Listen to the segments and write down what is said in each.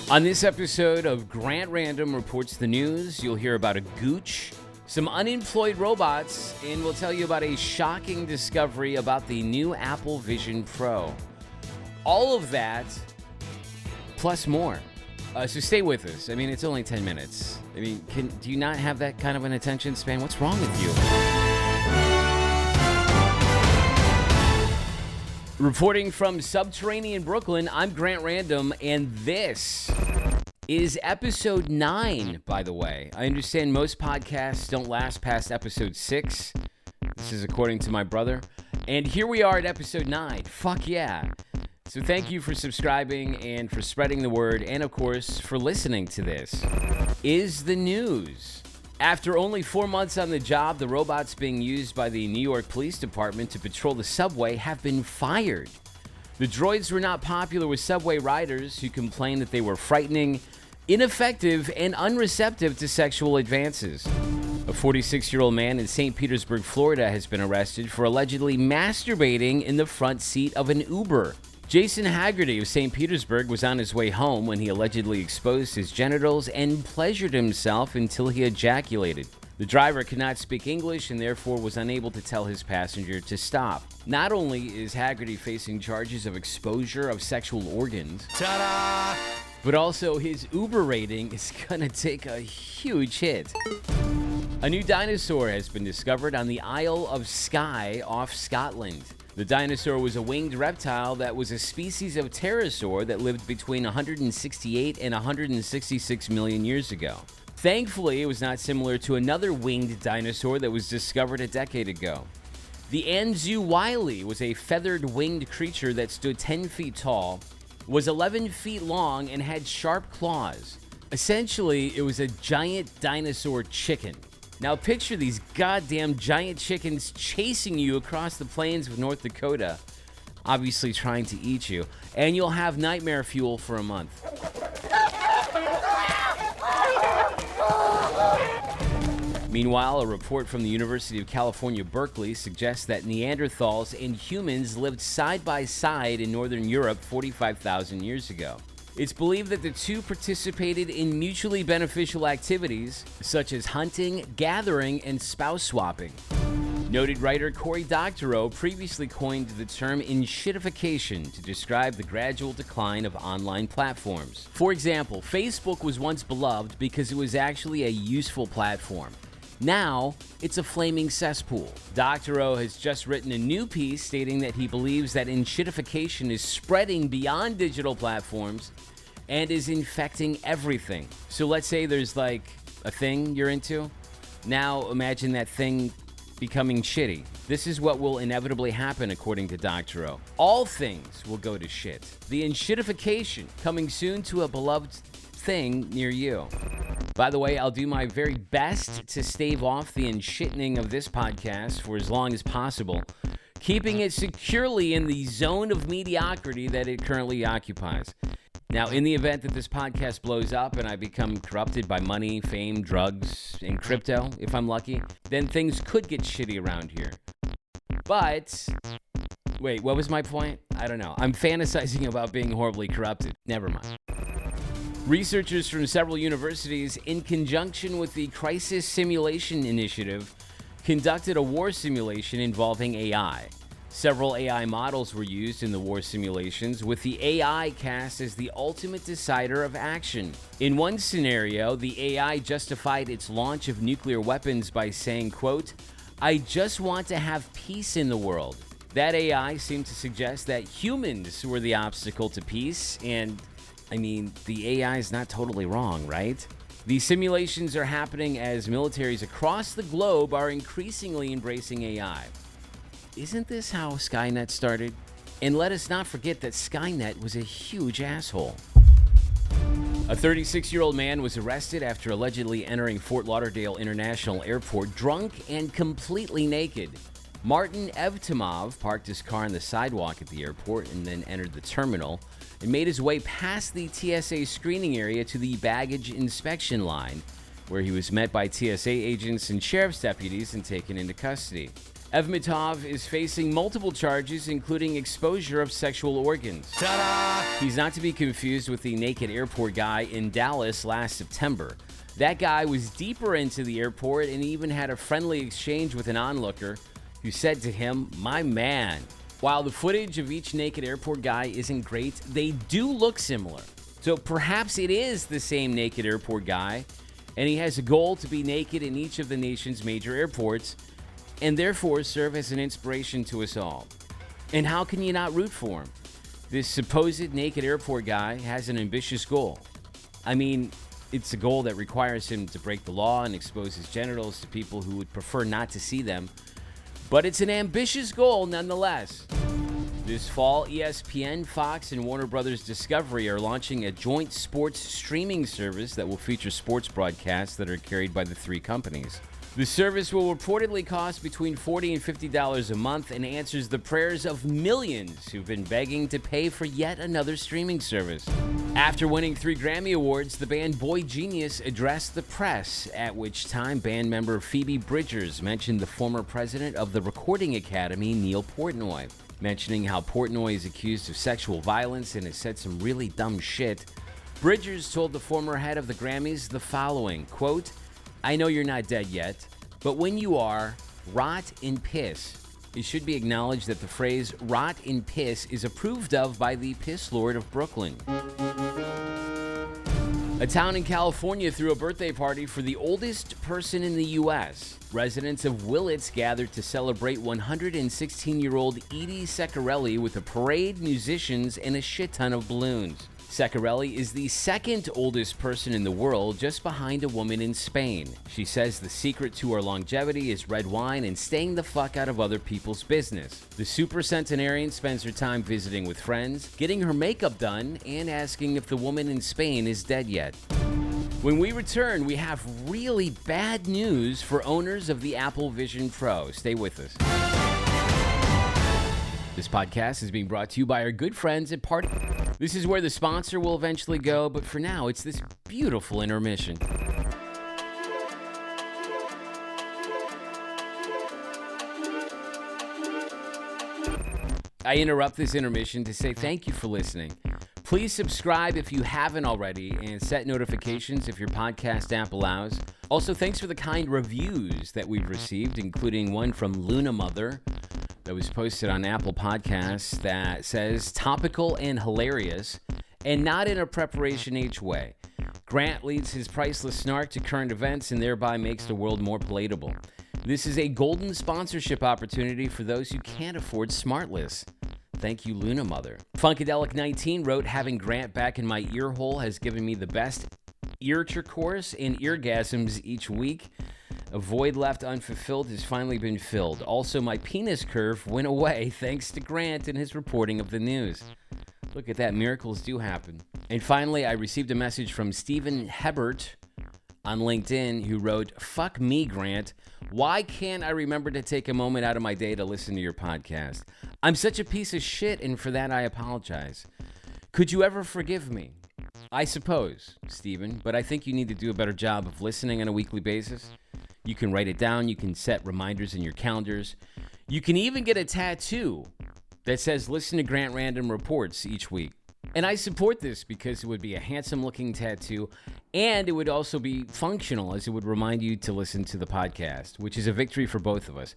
On this episode of Grant Random Reports the News, you'll hear about a gooch, some unemployed robots, and we'll tell you about a shocking discovery about the new Apple Vision Pro. All of that, plus more. So stay with us. I mean, it's only 10 minutes. I mean, do you not have that kind of an attention span? What's wrong with you? Reporting from subterranean Brooklyn, I'm Grant Random, and this is episode 9, by the way. I understand most podcasts don't last past episode 6. This is according to my brother. And here we are at episode 9. Fuck yeah. So thank you for subscribing and for spreading the word, and of course, for listening to this. Is the news. After only 4 months on the job, the robots being used by the New York Police Department to patrol the subway have been fired. The droids were not popular with subway riders who complained that they were frightening, ineffective, and unreceptive to sexual advances. A 46-year-old man in St. Petersburg, Florida has been arrested for allegedly masturbating in the front seat of an Uber. Jason Haggerty of St. Petersburg was on his way home when he allegedly exposed his genitals and pleasured himself until he ejaculated. The driver could not speak English and therefore was unable to tell his passenger to stop. Not only is Haggerty facing charges of exposure of sexual organs, ta-da! But also his Uber rating is gonna take a huge hit. A new dinosaur has been discovered on the Isle of Skye off Scotland. The dinosaur was a winged reptile that was a species of pterosaur that lived between 168 and 166 million years ago. Thankfully, it was not similar to another winged dinosaur that was discovered a decade ago. The Anzu Wiley was a feathered winged creature that stood 10 feet tall, was 11 feet long, and had sharp claws. Essentially, it was a giant dinosaur chicken. Now picture these goddamn giant chickens chasing you across the plains of North Dakota, obviously trying to eat you, and you'll have nightmare fuel for a month. Meanwhile, a report from the University of California, Berkeley suggests that Neanderthals and humans lived side by side in northern Europe 45,000 years ago. It's believed that the two participated in mutually beneficial activities such as hunting, gathering, and spouse swapping. Noted writer Cory Doctorow previously coined the term enshittification to describe the gradual decline of online platforms. For example, Facebook was once beloved because it was actually a useful platform. Now, it's a flaming cesspool. Doctorow has just written a new piece stating that he believes that enshittification is spreading beyond digital platforms and is infecting everything. So let's say there's like a thing you're into. Now imagine that thing becoming shitty. This is what will inevitably happen according to Doctorow. All things will go to shit. The enshittification coming soon to a beloved thing near you. By the way, I'll do my very best to stave off the enshitting of this podcast for as long as possible, keeping it securely in the zone of mediocrity that it currently occupies. Now, in the event that this podcast blows up and I become corrupted by money, fame, drugs, and crypto, if I'm lucky, then things could get shitty around here. But, wait, what was my point? I don't know. I'm fantasizing about being horribly corrupted. Never mind. Researchers from several universities, in conjunction with the Crisis Simulation Initiative, conducted a war simulation involving AI. Several AI models were used in the war simulations, with the AI cast as the ultimate decider of action. In one scenario, the AI justified its launch of nuclear weapons by saying, quote, "I just want to have peace in the world." That AI seemed to suggest that humans were the obstacle to peace, and I mean, the AI is not totally wrong, right? These simulations are happening as militaries across the globe are increasingly embracing AI. Isn't this how Skynet started? And let us not forget that Skynet was a huge asshole. A 36-year-old man was arrested after allegedly entering Fort Lauderdale International Airport drunk and completely naked. Martin Evtimov parked his car on the sidewalk at the airport and then entered the terminal and made his way past the TSA screening area to the baggage inspection line, where he was met by TSA agents and sheriff's deputies and taken into custody. Evmitov is facing multiple charges, including exposure of sexual organs. Ta-da! He's not to be confused with the naked airport guy in Dallas last September. That guy was deeper into the airport and even had a friendly exchange with an onlooker who said to him, "My man." While the footage of each naked airport guy isn't great, they do look similar. So perhaps it is the same naked airport guy, and he has a goal to be naked in each of the nation's major airports, and therefore serve as an inspiration to us all. And how can you not root for him? This supposed naked airport guy has an ambitious goal. I mean, it's a goal that requires him to break the law and expose his genitals to people who would prefer not to see them. But it's an ambitious goal nonetheless. This fall, ESPN, Fox, and Warner Brothers Discovery are launching a joint sports streaming service that will feature sports broadcasts that are carried by the three companies. The service will reportedly cost between $40 and $50 a month and answers the prayers of millions who've been begging to pay for yet another streaming service. After winning 3 Grammy Awards, the band Boy Genius addressed the press, at which time band member Phoebe Bridgers mentioned the former president of the Recording Academy, Neil Portnoy. Mentioning how Portnoy is accused of sexual violence and has said some really dumb shit, Bridgers told the former head of the Grammys the following, quote, "I know you're not dead yet, but when you are, rot in piss." It should be acknowledged that the phrase rot in piss is approved of by the Piss Lord of Brooklyn. A town in California threw a birthday party for the oldest person in the U.S. Residents of Willits gathered to celebrate 116-year-old Edie Seccarelli with a parade, musicians, and a shit ton of balloons. Seccarelli is the second oldest person in the world, just behind a woman in Spain. She says the secret to her longevity is red wine and staying the fuck out of other people's business. The super centenarian spends her time visiting with friends, getting her makeup done, and asking if the woman in Spain is dead yet. When we return, we have really bad news for owners of the Apple Vision Pro. Stay with us. This podcast is being brought to you by our good friends at Party. This is where the sponsor will eventually go, but for now, it's this beautiful intermission. I interrupt this intermission to say thank you for listening. Please subscribe if you haven't already and set notifications if your podcast app allows. Also, thanks for the kind reviews that we've received, including one from Luna Mother that was posted on Apple Podcasts that says, "Topical and hilarious, and not in a Preparation H way. Grant leads his priceless snark to current events and thereby makes the world more palatable. This is a golden sponsorship opportunity for those who can't afford Smartless. Thank you, Luna Mother." Funkadelic19 wrote, "Having Grant back in my ear hole has given me the best eartercourse and eargasms each week. A void left unfulfilled has finally been filled. Also, my penis curve went away thanks to Grant and his reporting of the news." Look at that, miracles do happen. And finally, I received a message from Stephen Hebert on LinkedIn who wrote, "Fuck me, Grant. Why can't I remember to take a moment out of my day to listen to your podcast? I'm such a piece of shit, and for that I apologize. Could you ever forgive me?" I suppose, Stephen, but I think you need to do a better job of listening on a weekly basis. You can write it down. You can set reminders in your calendars. You can even get a tattoo that says "Listen to Grant Random Reports" each week. And I support this because it would be a handsome-looking tattoo, and it would also be functional as it would remind you to listen to the podcast, which is a victory for both of us.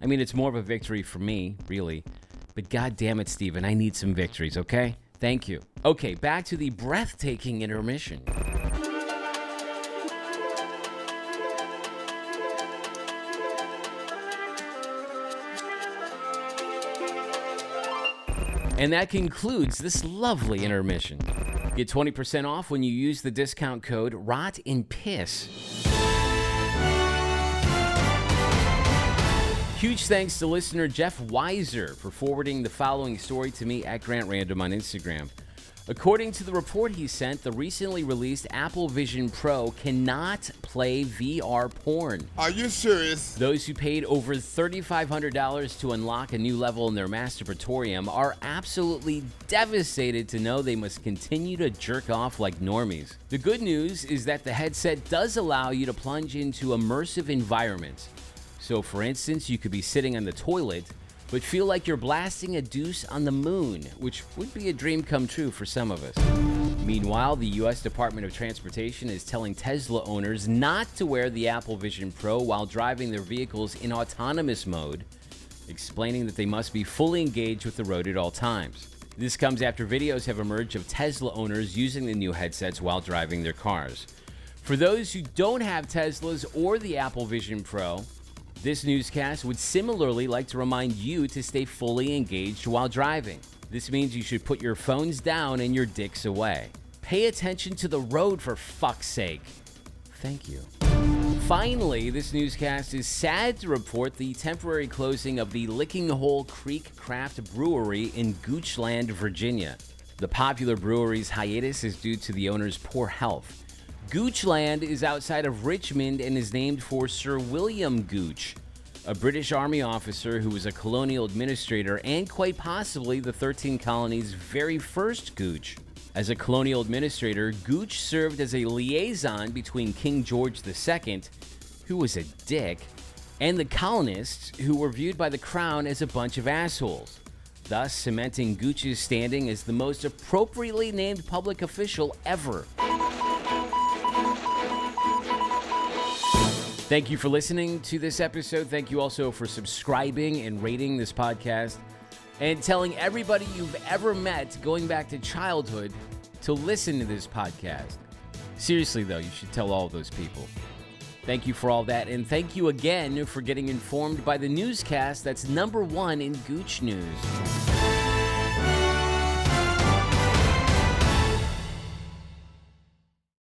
I mean, it's more of a victory for me, really. But God damn it, Stephen, I need some victories, okay? Thank you. Okay, back to the breathtaking intermission. And that concludes this lovely intermission. Get 20% off when you use the discount code ROTINPISS. Huge thanks to listener Jeff Weiser for forwarding the following story to me at Grant Random on Instagram. According to the report he sent, the recently released Apple Vision Pro cannot play VR porn. Are you serious? Those who paid over $3,500 to unlock a new level in their masturbatorium are absolutely devastated to know they must continue to jerk off like normies. The good news is that the headset does allow you to plunge into immersive environments. So, for instance, you could be sitting on the toilet, but feel like you're blasting a deuce on the moon, which would be a dream come true for some of us. Meanwhile, the U.S. Department of Transportation is telling Tesla owners not to wear the Apple Vision Pro while driving their vehicles in autonomous mode, explaining that they must be fully engaged with the road at all times. This comes after videos have emerged of Tesla owners using the new headsets while driving their cars. For those who don't have Teslas or the Apple Vision Pro, this newscast would similarly like to remind you to stay fully engaged while driving. This means you should put your phones down and your dicks away. Pay attention to the road, for fuck's sake. Thank you. Finally, this newscast is sad to report the temporary closing of the Licking Hole Creek Craft Brewery in Goochland, Virginia. The popular brewery's hiatus is due to the owner's poor health. Goochland is outside of Richmond and is named for Sir William Gooch, a British Army officer who was a colonial administrator and quite possibly the 13 colonies' very first Gooch. As a colonial administrator, Gooch served as a liaison between King George II, who was a dick, and the colonists, who were viewed by the crown as a bunch of assholes, thus cementing Gooch's standing as the most appropriately named public official ever. Thank you for listening to this episode. Thank you also for subscribing and rating this podcast and telling everybody you've ever met going back to childhood to listen to this podcast. Seriously, though, you should tell all those people. Thank you for all that, and thank you again for getting informed by the newscast that's #1 in Gooch News.